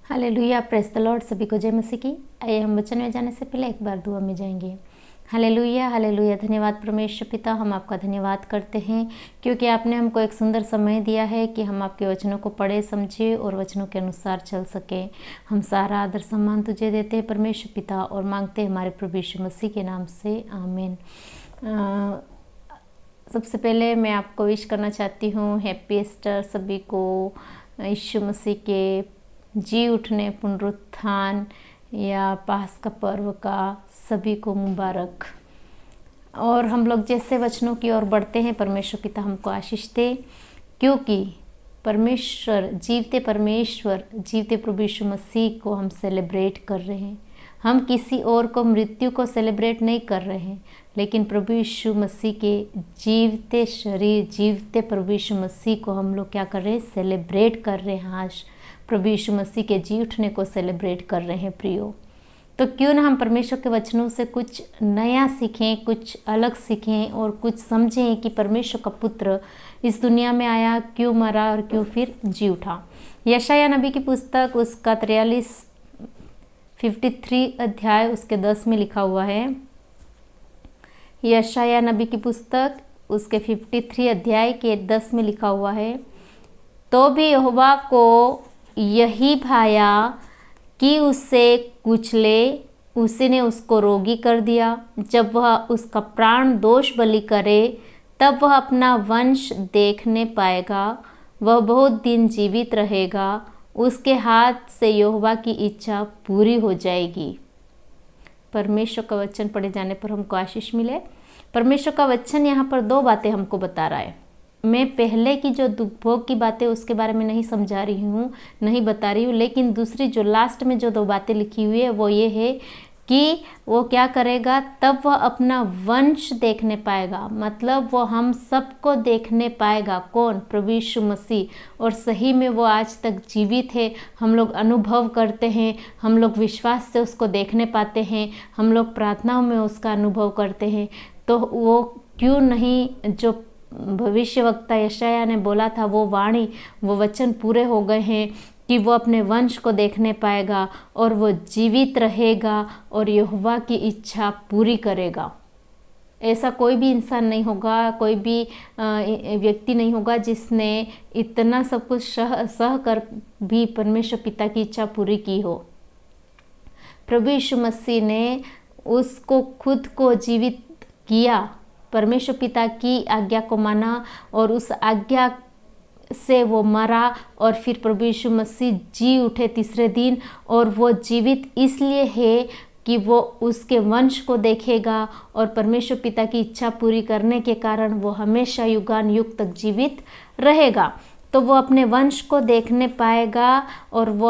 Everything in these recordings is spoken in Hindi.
Hallelujah, praise the Lord. सभी को जय मसीह की। आइए हम वचन में जाने से पहले एक बार दुआ में जाएंगे। Hallelujah hallelujah. धन्यवाद परमेश्वर पिता, हम आपका धन्यवाद करते हैं क्योंकि आपने हमको एक सुंदर समय दिया है कि हम आपके वचनों को पढ़े, समझे और वचनों के अनुसार चल सके। हम सारा आदर सम्मान तुझे देते हैं परमेश्वर पिता और मांगते हैं हमारे प्रभु यीशु मसीह के नाम से, आमीन। सबसे पहले मैं आपको विश करना चाहती हूँ हैप्पी ईस्टर सभी को। यीशु मसीह के जी उठने, पुनरुत्थान या पास्का पर्व का सभी को मुबारक। और हम लोग जैसे वचनों की ओर बढ़ते हैं, परमेश्वर पिता हमको आशीष दे, क्योंकि परमेश्वर जीवते प्रभु यीशु मसीह को हम सेलिब्रेट कर रहे हैं। हम किसी और को मृत्यु को सेलिब्रेट नहीं कर रहे हैं, लेकिन प्रभु यीशु मसीह के जीवते शरीर, जीवते प्रभु यीशु मसीह को हम लोग क्या कर रहे हैं, सेलिब्रेट कर रहे हैं। आज प्रभु यीशु मसीह के जी उठने को सेलिब्रेट कर रहे हैं प्रियो। तो क्यों ना हम परमेश्वर के वचनों से कुछ नया सीखें, कुछ अलग सीखें और कुछ समझें कि परमेश्वर का पुत्र इस दुनिया में आया, क्यों मरा और क्यों फिर जी उठा। यशायाह नबी की पुस्तक उसका 53 अध्याय उसके 10 में लिखा हुआ है। यशायाह नबी की पुस्तक उसके 53 अध्याय के 10 में लिखा हुआ है, तो भी यहोवा को यही भाया कि उससे कुचले, उसने उसको रोगी कर दिया। जब वह उसका प्राण दोष बलि करे, तब वह अपना वंश देखने पाएगा, वह बहुत दिन जीवित रहेगा, उसके हाथ से यहोवा की इच्छा पूरी हो जाएगी। परमेश्वर का वचन पढ़े जाने पर हमको आशीष मिले। परमेश्वर का वचन यहाँ पर दो बातें हमको बता रहा है। मैं पहले की जो दुख भोग की बातें उसके बारे में नहीं समझा रही हूँ, नहीं बता रही हूँ, लेकिन दूसरी जो लास्ट में जो 2 बातें लिखी हुई है वो ये है कि वो क्या करेगा, तब वह अपना वंश देखने पाएगा। मतलब वो हम सबको देखने पाएगा। कौन? प्रभु यीशु मसीह। और सही में वो आज तक जीवित है। हम लोग अनुभव करते हैं, हम लोग विश्वास से उसको देखने पाते हैं, हम लोग प्रार्थनाओं में उसका अनुभव करते हैं। तो वो क्यों नहीं, जो भविष्यवक्ता यशायाह ने बोला था, वो वाणी, वो वचन पूरे हो गए हैं कि वो अपने वंश को देखने पाएगा और वो जीवित रहेगा और यहोवा की इच्छा पूरी करेगा। ऐसा कोई भी इंसान नहीं होगा, कोई भी व्यक्ति नहीं होगा जिसने इतना सब कुछ सह कर भी परमेश्वर पिता की इच्छा पूरी की हो। प्रभु यीशु मसीह ने उसको खुद को जीवित किया, परमेश्वर पिता की आज्ञा को माना और उस आज्ञा से वो मरा और फिर प्रभु यीशु मसीह जी उठे तीसरे दिन। और वो जीवित इसलिए है कि वो उसके वंश को देखेगा और परमेश्वर पिता की इच्छा पूरी करने के कारण वो हमेशा युगान युग तक जीवित रहेगा। तो वो अपने वंश को देखने पाएगा और वो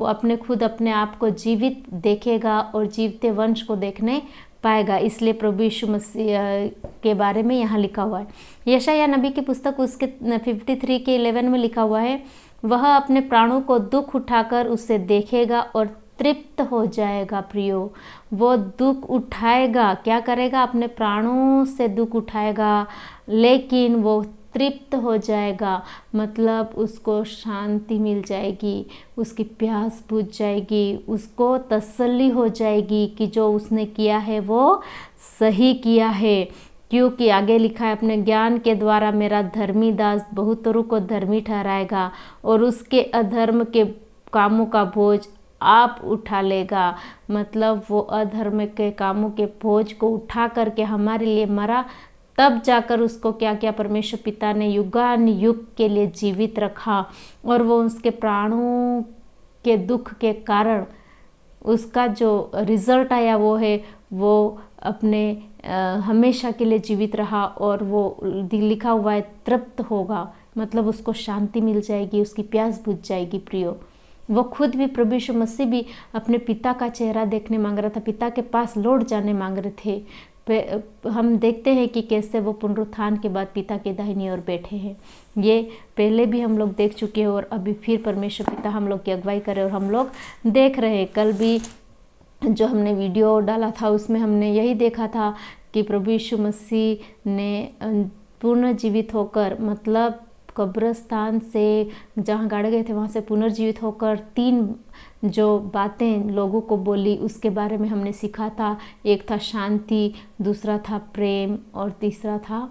अपने खुद अपने आप को जीवित देखेगा और जीवते वंश को देखने पाएगा। इसलिए प्रभु यीशु मसीह के बारे में यहाँ लिखा हुआ है। यशायाह नबी की पुस्तक उसके 53 के 11 में लिखा हुआ है, वह अपने प्राणों को दुख उठाकर उसे देखेगा और तृप्त हो जाएगा। प्रियो, वो दुख उठाएगा, क्या करेगा, अपने प्राणों से दुख उठाएगा, लेकिन वो तृप्त हो जाएगा। मतलब उसको शांति मिल जाएगी, उसकी प्यास बुझ जाएगी, उसको तसल्ली हो जाएगी कि जो उसने किया है वो सही किया है। क्योंकि आगे लिखा है, अपने ज्ञान के द्वारा मेरा धर्मी दास बहुतों को धर्मी ठहराएगा और उसके अधर्म के कामों का बोझ आप उठा लेगा। मतलब वो अधर्म के कामों के बोझ को उठा करके हमारे लिए मरा, तब जाकर उसको क्या क्या परमेश्वर पिता ने युगान युग के लिए जीवित रखा। और वो उसके प्राणों के दुख के कारण उसका जो रिजल्ट आया वो है, वो अपने हमेशा के लिए जीवित रहा और वो लिखा हुआ है तृप्त होगा। मतलब उसको शांति मिल जाएगी, उसकी प्यास बुझ जाएगी। प्रियो, वो खुद भी प्रभु यीशु मसीह भी अपने पिता का चेहरा देखने मांग रहा था, पिता के पास लौट जाने मांग रहे थे। हम देखते हैं कि कैसे वो पुनरुत्थान के बाद पिता के दाहिनी ओर बैठे हैं। ये पहले भी हम लोग देख चुके हैं और अभी फिर परमेश्वर पिता हम लोग की अगुवाई करे और हम लोग देख रहे हैं। कल भी जो हमने वीडियो डाला था उसमें हमने यही देखा था कि प्रभु यीशु मसीह ने पूर्ण जीवित होकर, मतलब कब्रस्तान से जहाँ गाड़े गए थे वहाँ से पुनर्जीवित होकर 3 जो बातें लोगों को बोली उसके बारे में हमने सीखा था। एक था शांति, दूसरा था प्रेम और तीसरा था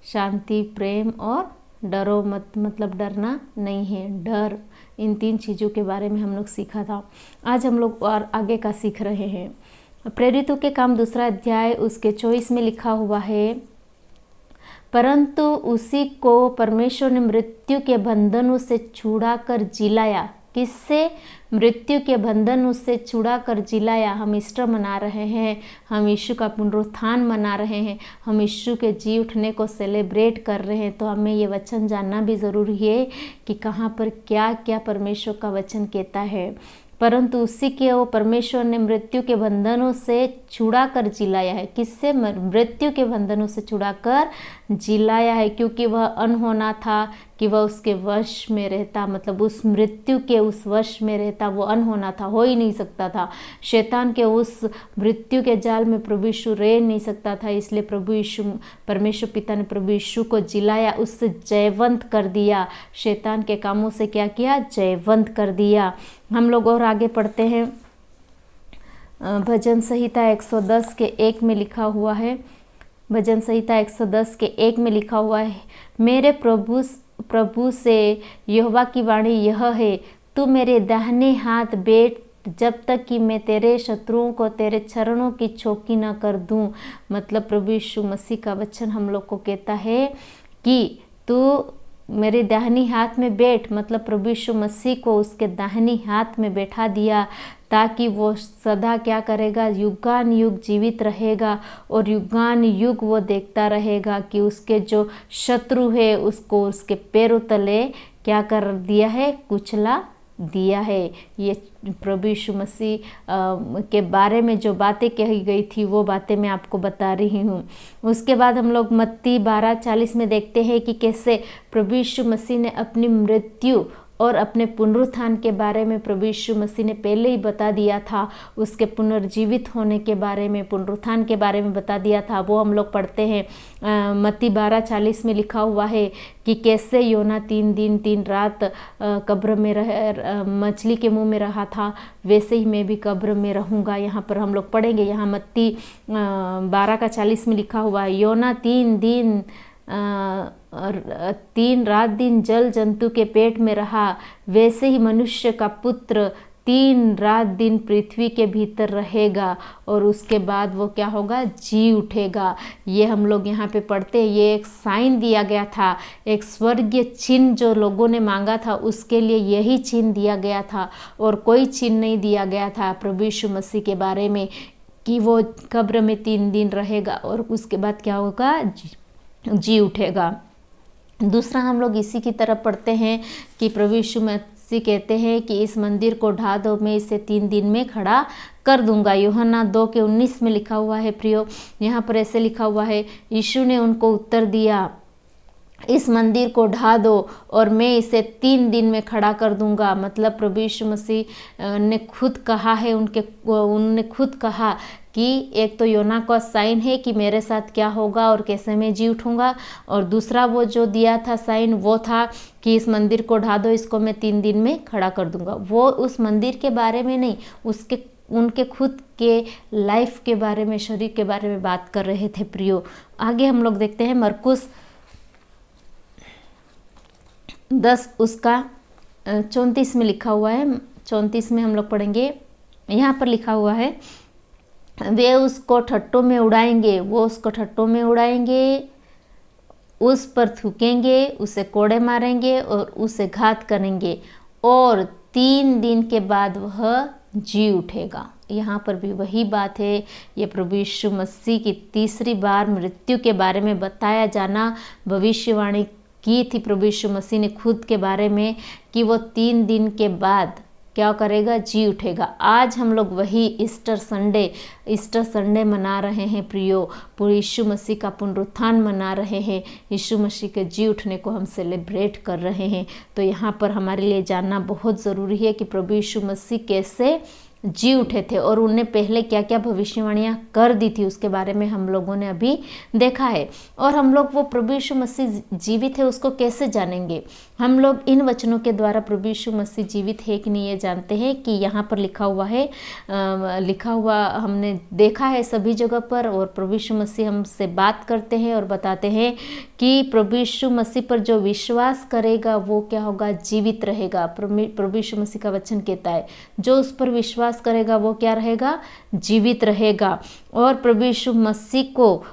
शांति, प्रेम और डरो मत, मतलब डरना नहीं है, डर। इन 3 चीज़ों के बारे में हम लोग सीखा था। आज हम लोग और आगे का सीख रहे हैं। प्रेरितों के काम 2 अध्याय उसके 24 में लिखा हुआ है, परंतु उसी को परमेश्वर ने मृत्यु के बंधनों से छुड़ाकर जिलाया। किससे? मृत्यु के बंधन उससे छुड़ाकर जिलाया। हम ईस्टर मना रहे हैं, हम यीशु का पुनरुत्थान मना रहे हैं, हम यीशु के जी उठने को सेलिब्रेट कर रहे हैं। तो हमें ये वचन जानना भी ज़रूरी है कि कहाँ पर क्या क्या परमेश्वर का वचन कहता है। परंतु उसी के वो परमेश्वर ने मृत्यु के बंधनों से छुड़ाकर जिलाया है। किससे? मृत्यु के बंधनों से छुड़ाकर जिलाया है, क्योंकि वह अनहोना था कि वह उसके वश में रहता, मतलब उस मृत्यु के उस वश में रहता। वो अनहोना था, हो ही नहीं सकता था। शैतान के उस मृत्यु के जाल में प्रभु यीशु रह नहीं सकता था। इसलिए प्रभु यीशु, परमेश्वर पिता ने प्रभु यीशु को जिलाया, उससे जयवंत कर दिया। शैतान के कामों से क्या किया? जयवंत कर दिया। हम लोग और आगे पढ़ते हैं। भजन संहिता 110 के 1 में लिखा हुआ है, भजन संहिता 110 के 1 में लिखा हुआ है, मेरे प्रभु से यहोवा की वाणी यह है, तू मेरे दाहिने हाथ बैठ जब तक कि मैं तेरे शत्रुओं को तेरे चरणों की चौकी न कर दूं। मतलब प्रभु यीशु मसीह का वचन हम लोग को कहता है कि तू मेरे दाहिनी हाथ में बैठ, मतलब प्रभु यीशु मसीह को उसके दाहिनी हाथ में बैठा दिया ताकि वो सदा क्या करेगा? युगान युग जीवित रहेगा और युगान युग वो देखता रहेगा कि उसके जो शत्रु है उसको उसके पैरों तले क्या कर दिया है? कुचला दिया है। ये प्रभु यीशु मसीह के बारे में जो बातें कही गई थी वो बातें मैं आपको बता रही हूँ। उसके बाद हम लोग मत्ती 12:40 में देखते हैं कि कैसे प्रभु यीशु मसीह ने अपनी मृत्यु और अपने पुनरुत्थान के बारे में प्रभु यीशु मसीह ने पहले ही बता दिया था। उसके पुनर्जीवित होने के बारे में, पुनरुत्थान के बारे में बता दिया था। वो हम लोग पढ़ते हैं। मत्ती 12:40 में लिखा हुआ है कि कैसे योना 3 दिन 3 रात कब्र में मछली के मुंह में रहा था, वैसे ही मैं भी कब्र में रहूँगा। यहाँ पर हम लोग पढ़ेंगे, यहाँ मत्ती 12:40 में लिखा हुआ है, योना 3 रात दिन जल जंतु के पेट में रहा, वैसे ही मनुष्य का पुत्र 3 रात दिन पृथ्वी के भीतर रहेगा और उसके बाद वो क्या होगा? जी उठेगा। ये हम लोग यहाँ पे पढ़ते हैं। ये एक साइन दिया गया था, एक स्वर्गीय चिन्ह जो लोगों ने मांगा था उसके लिए यही चिन्ह दिया गया था और कोई चिन्ह नहीं दिया गया था प्रभु यीशु मसीह के बारे में कि वो कब्र में 3 दिन रहेगा और उसके बाद क्या होगा? जी उठेगा। दूसरा हम लोग इसी की तरफ पढ़ते हैं कि प्रभु यीशु मसीह कहते हैं कि इस मंदिर को ढा दो, मैं इसे 3 दिन में खड़ा कर दूंगा। यूहन्ना 2:19 में लिखा हुआ है। प्रियो, यहाँ पर ऐसे लिखा हुआ है, यीशु ने उनको उत्तर दिया, इस मंदिर को ढा दो और मैं इसे 3 दिन में खड़ा कर दूंगा। मतलब प्रभु यीशु मसीह ने खुद कहा है, उन्होंने खुद कहा कि एक तो योना का साइन है कि मेरे साथ क्या होगा और कैसे मैं जी उठूंगा, और दूसरा वो जो दिया था साइन वो था कि इस मंदिर को ढा दो, इसको मैं 3 दिन में खड़ा कर दूंगा। वो उस मंदिर के बारे में नहीं, उनके खुद के लाइफ के बारे में, शरीर के बारे में बात कर रहे थे। प्रियो, आगे हम लोग देखते हैं मरकुस 10 उसका 34 में लिखा हुआ है। 34 में हम लोग पढ़ेंगे। यहाँ पर लिखा हुआ है, वे उसको ठट्टों में उड़ाएंगे, वो उसको ठट्टों में उड़ाएंगे, उस पर थूकेंगे, उसे कोड़े मारेंगे और उसे घात करेंगे और 3 दिन के बाद वह जी उठेगा। यहाँ पर भी वही बात है। ये प्रभु यीशु मसीह की तीसरी बार मृत्यु के बारे में बताया जाना, भविष्यवाणी की थी प्रभु यीशु मसीह ने खुद के बारे में कि वो 3 दिन के बाद क्या करेगा? जी उठेगा। आज हम लोग वही ईस्टर संडे मना रहे हैं। प्रियो, पूरे यीशु मसीह का पुनरुत्थान मना रहे हैं, यीशु मसीह के जी उठने को हम सेलिब्रेट कर रहे हैं। तो यहाँ पर हमारे लिए जानना बहुत ज़रूरी है कि प्रभु यीशु मसीह कैसे जी उठे थे और उनने पहले क्या क्या भविष्यवाणियां कर दी थी उसके बारे में हम लोगों ने अभी देखा है। और हम लोग वो प्रभु यीशु मसीह जीवित है उसको कैसे जानेंगे? हम लोग इन वचनों के द्वारा प्रभु यीशु मसीह जीवित है कि नहीं ये जानते हैं कि यहाँ पर लिखा हुआ है, लिखा हुआ हमने देखा है सभी जगह पर। और प्रभु यीशु मसीह हमसे बात करते हैं और बताते हैं कि प्रभु यीशु मसीह पर जो विश्वास करेगा वो क्या होगा? जीवित रहेगा। प्रभु यीशु मसीह का वचन कहता है जो उस पर विश्वास करेगा वो क्या रहेगा? जीवित रहेगा। और प्रभु यीशु मसीह को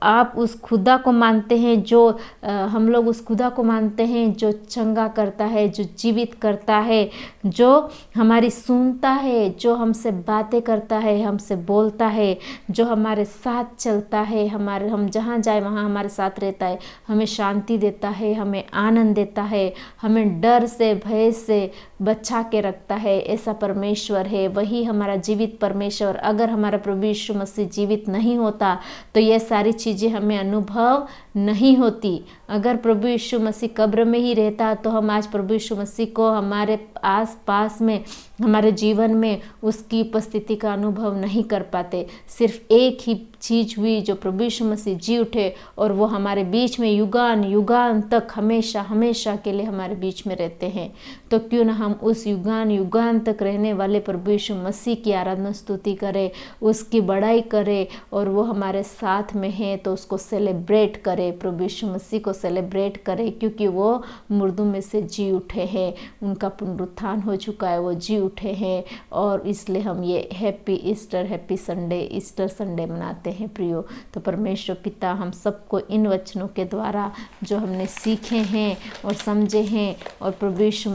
आप उस खुदा को मानते हैं जो हम लोग उस खुदा को मानते हैं जो चंगा करता है, जो जीवित करता है, जो हमारी सुनता है, जो हमसे बातें करता है, हमसे बोलता है, जो हमारे साथ चलता है, हम जहाँ जाए वहाँ हमारे साथ रहता है, हमें शांति देता है, हमें आनंद देता है, हमें डर से भय से बचा के रखता है। ऐसा परमेश्वर है, वही हमारा जीवित परमेश्वर। अगर हमारा प्रभु यीशु मसीह जीवित नहीं होता तो ये सारी चीज़ें हमें अनुभव नहीं होती। अगर प्रभु यीशु मसीह कब्र में ही रहता तो हम आज प्रभु यीशु मसीह को हमारे आस पास में, हमारे जीवन में उसकी उपस्थिति का अनुभव नहीं कर पाते। सिर्फ एक ही चीज़ हुई, जो प्रभु यीशु मसीह जी उठे और वो हमारे बीच में युगान युगान तक हमेशा हमेशा के लिए हमारे बीच में रहते हैं। तो क्यों ना हम उस युगान युगान तक रहने वाले प्रभु यीशु मसीह की आराधना स्तुति करें, उसकी बड़ाई करें। और वो हमारे साथ में है तो उसको सेलिब्रेट करें, प्रभु यीशु मसीह को सेलिब्रेट करें, क्योंकि वो मुर्दों में से जी उठे हैं, उनका पुनरुत्थान हो चुका है, वो जी उठे हैं। और इसलिए हम ये happy Easter, happy Sunday, Easter Sunday मनाते हैं प्रियो। तो परमेश्वर पिता हम सबको इन वचनों के द्वारा जो हमने सीखे हैं और समझे हैं, और प्रभु यीशु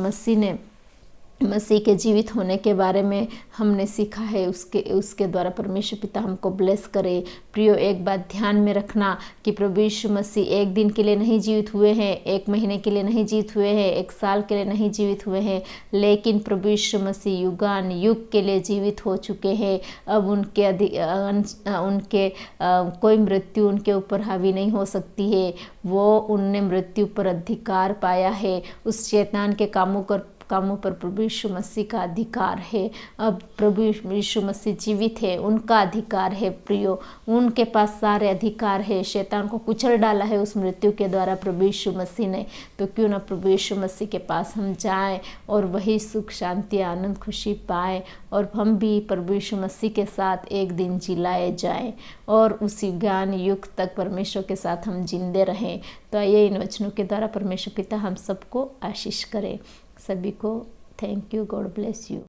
मसीह के जीवित होने के बारे में हमने सीखा है, उसके द्वारा परमेश्वर पिता हमको ब्लेस करे। प्रियो, एक बात ध्यान में रखना कि प्रभु यीशु मसीह एक दिन के लिए नहीं जीवित हुए हैं, एक महीने के लिए नहीं जीवित हुए हैं, एक साल के लिए नहीं जीवित हुए हैं, लेकिन प्रभु यीशु मसीह युगान युग के लिए जीवित हो चुके हैं। अब उनके कोई मृत्यु उनके ऊपर हावी नहीं हो सकती है। वो उनने मृत्यु पर अधिकार पाया है। उस शैतान के कामों पर प्रभु यीशु मसीह का अधिकार है। अब प्रभु यीशु मसीह जीवित है, उनका अधिकार है प्रियो, उनके पास सारे अधिकार है। शैतान को कुचल डाला है उस मृत्यु के द्वारा प्रभु यीशु मसीह ने। तो क्यों ना प्रभु यीशु मसीह के पास हम जाएं और वही सुख शांति आनंद खुशी पाएं, और हम भी प्रभु यीशु मसीह के साथ एक दिन जिलाए जाएं और उसी ज्ञान युग तक परमेश्वर के साथ हम जिंदे रहें। तो आइए इन वचनों के द्वारा परमेश्वर पिता हम सबको आशीष करें। सभी को thank you, God bless you.